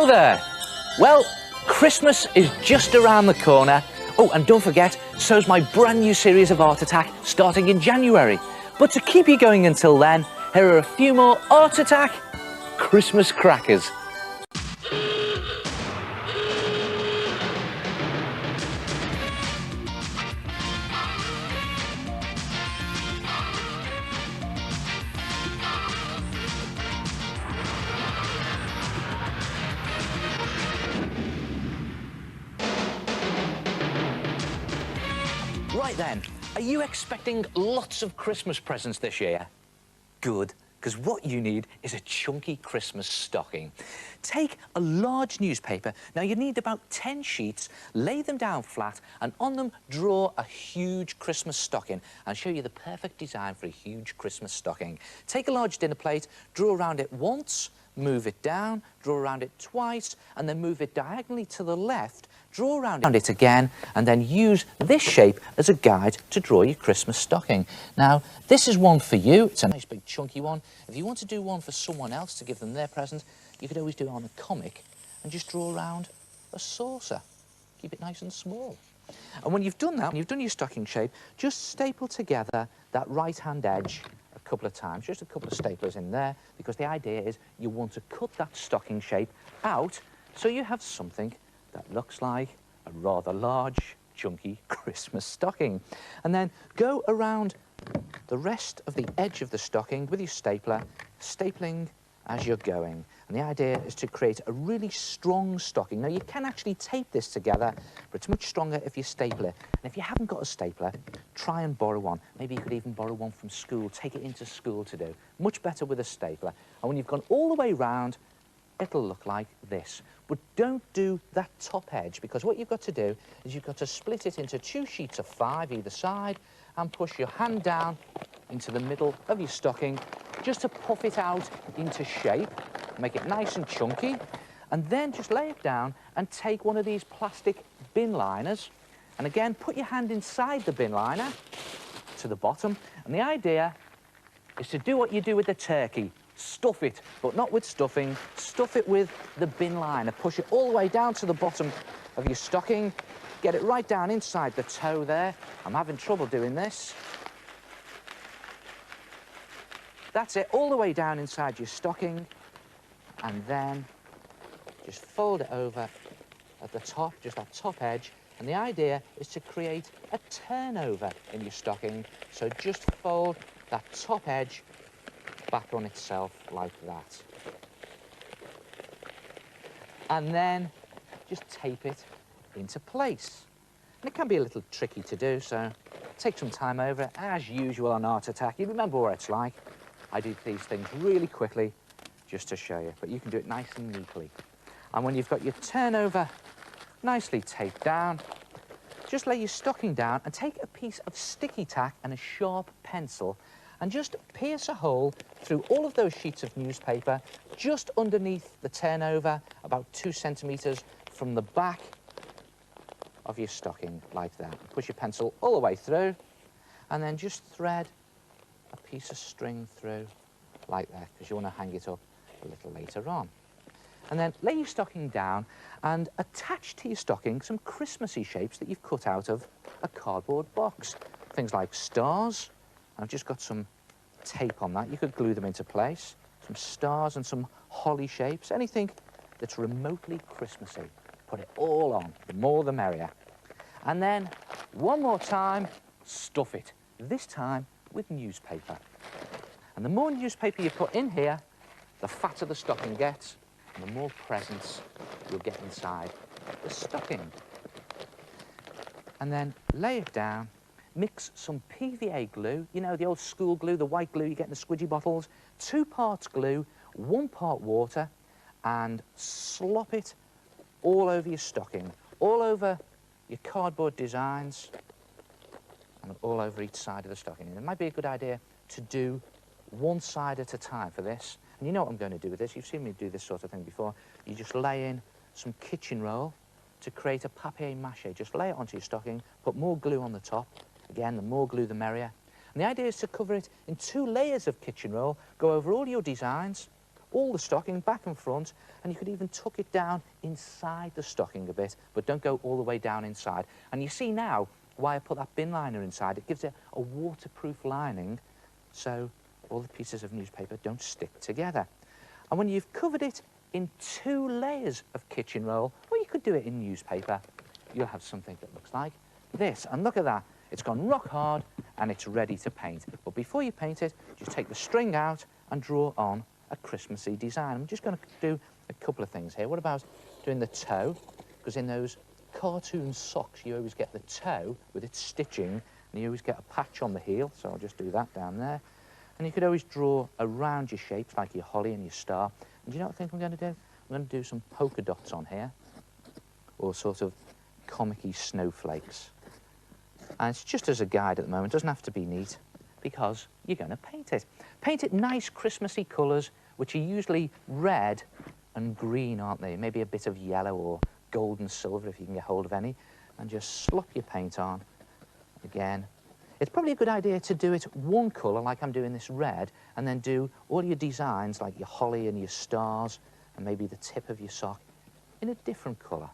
Hello there! Well, Christmas is just around the corner. Oh, and don't forget, so's my brand new series of Art Attack starting in January. But to keep you going until then, here are a few more Art Attack Christmas crackers. Right then, are you expecting lots of Christmas presents this year? Good, because what you need is a chunky Christmas stocking. Take a large newspaper. Now you need about 10 sheets, lay them down flat, and on them draw a huge Christmas stocking. I'll show you the perfect design for a huge Christmas stocking. Take a large dinner plate, draw around it once, move it down, draw around it twice, and then move it diagonally to the left, draw around it again, and then use this shape as a guide to draw your Christmas stocking. Now, this is one for you. It's a nice big chunky one. If you want to do one for someone else to give them their present, you could always do it on a comic and just draw around a saucer. Keep it nice and small. And when you've done that, when you've done your stocking shape, just staple together that right-hand edge a couple of times, just a couple of staplers in there, because the idea is you want to cut that stocking shape out so you have something that looks like a rather large, chunky Christmas stocking. And then go around the rest of the edge of the stocking with your stapler, stapling as you're going. And the idea is to create a really strong stocking. Now, you can actually tape this together, but it's much stronger if you staple it. And if you haven't got a stapler, try and borrow one. Maybe you could even borrow one from school, take it into school to do. Much better with a stapler. And when you've gone all the way round, it'll look like this. But don't do that top edge, because what you've got to do is you've got to split it into 2 sheets of 5 either side and push your hand down into the middle of your stocking just to puff it out into shape, make it nice and chunky, and then just lay it down and take one of these plastic bin liners, and again put your hand inside the bin liner to the bottom, and the idea is to do what you do with the turkey. Stuff it, but not with stuffing. Stuff it with the bin liner. Push it all the way down to the bottom of your stocking. Get it right down inside the toe there. I'm having trouble doing this. That's it, all the way down inside your stocking. And then just fold it over at the top, just that top edge. And the idea is to create a turnover in your stocking. So just fold that top edge back on itself like that. And then just tape it into place. And it can be a little tricky to do, so take some time over it. As usual on Art Attack, you remember what it's like. I do these things really quickly just to show you, but you can do it nice and neatly. And when you've got your turnover nicely taped down, just lay your stocking down and take a piece of sticky tack and a sharp pencil and just pierce a hole through all of those sheets of newspaper just underneath the turnover, about 2 centimetres from the back of your stocking, like that. Push your pencil all the way through, and then just thread a piece of string through, like that, because you want to hang it up a little later on. And then lay your stocking down and attach to your stocking some Christmassy shapes that you've cut out of a cardboard box. Things like stars. I've just got some tape on that. You could glue them into place. Some stars and some holly shapes. Anything that's remotely Christmassy. Put it all on. The more the merrier. And then, one more time, stuff it. This time with newspaper. And the more newspaper you put in here, the fatter the stocking gets, and the more presents you'll get inside the stocking. And then lay it down. Mix some PVA glue, you know, the old school glue, the white glue you get in the squidgy bottles, 2 parts glue, 1 part water, and slop it all over your stocking, all over your cardboard designs, and all over each side of the stocking. And it might be a good idea to do one side at a time for this. And you know what I'm going to do with this. You've seen me do this sort of thing before. You just lay in some kitchen roll to create a papier-mâché. Just lay it onto your stocking, put more glue on the top. Again, the more glue, the merrier. And the idea is to cover it in 2 layers of kitchen roll, go over all your designs, all the stocking back and front, and you could even tuck it down inside the stocking a bit, but don't go all the way down inside. And you see now why I put that bin liner inside. It gives it a waterproof lining, so all the pieces of newspaper don't stick together. And when you've covered it in 2 layers of kitchen roll, or you could do it in newspaper, you'll have something that looks like this. And look at that. It's gone rock hard and it's ready to paint. But before you paint it, just take the string out and draw on a Christmassy design. I'm just going to do a couple of things here. What about doing the toe? Because in those cartoon socks, you always get the toe with its stitching, and you always get a patch on the heel, so I'll just do that down there. And you could always draw around your shapes, like your holly and your star. And do you know what I think I'm going to do? I'm going to do some polka dots on here, or sort of comic-y snowflakes. And it's just as a guide at the moment. It doesn't have to be neat, because you're going to paint it. Paint it nice Christmassy colours, which are usually red and green, aren't they? Maybe a bit of yellow or gold and silver, if you can get hold of any. And just slop your paint on. Again, it's probably a good idea to do it one colour, like I'm doing this red, and then do all your designs, like your holly and your stars, and maybe the tip of your sock, in a different colour.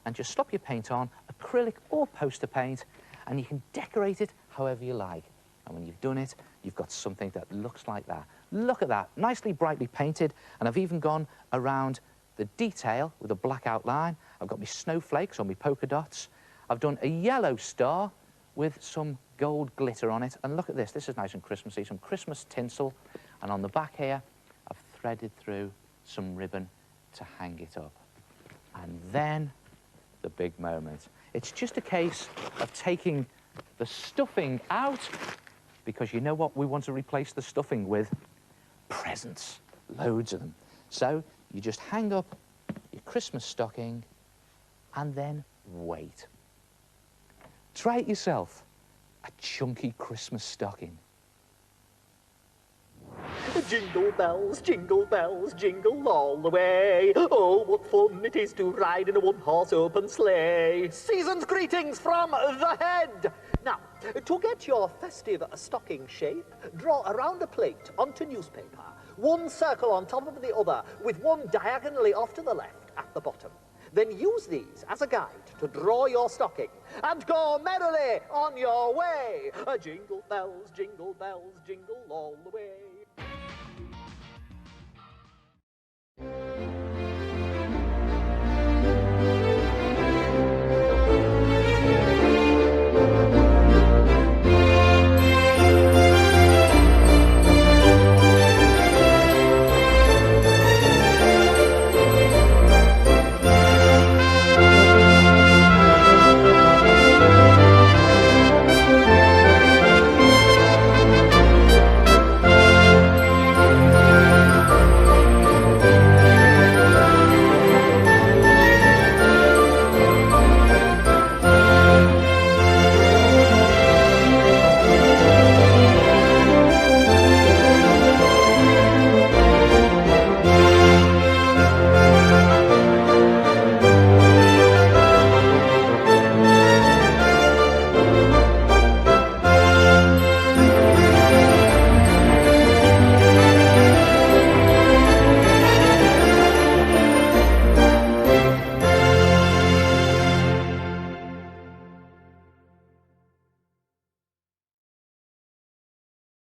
And just slop your paint on, acrylic or poster paint, and you can decorate it however you like. And when you've done it, you've got something that looks like that. Look at that, nicely brightly painted, and I've even gone around the detail with a black outline. I've got my snowflakes or my polka dots. I've done a yellow star with some gold glitter on it. And look at this, this is nice and Christmassy, some Christmas tinsel. And on the back here, I've threaded through some ribbon to hang it up. And then the big moment. It's just a case of taking the stuffing out, because you know what we want to replace the stuffing with? Presents, loads of them. So you just hang up your Christmas stocking and then wait. Try it yourself, a chunky Christmas stocking. Jingle bells, jingle all the way. Oh, what fun it is to ride in a one-horse open sleigh. Season's greetings from the head. Now, to get your festive stocking shape, draw around a plate onto newspaper, one circle on top of the other, with one diagonally off to the left at the bottom. Then use these as a guide to draw your stocking and go merrily on your way. Jingle bells, jingle all the way.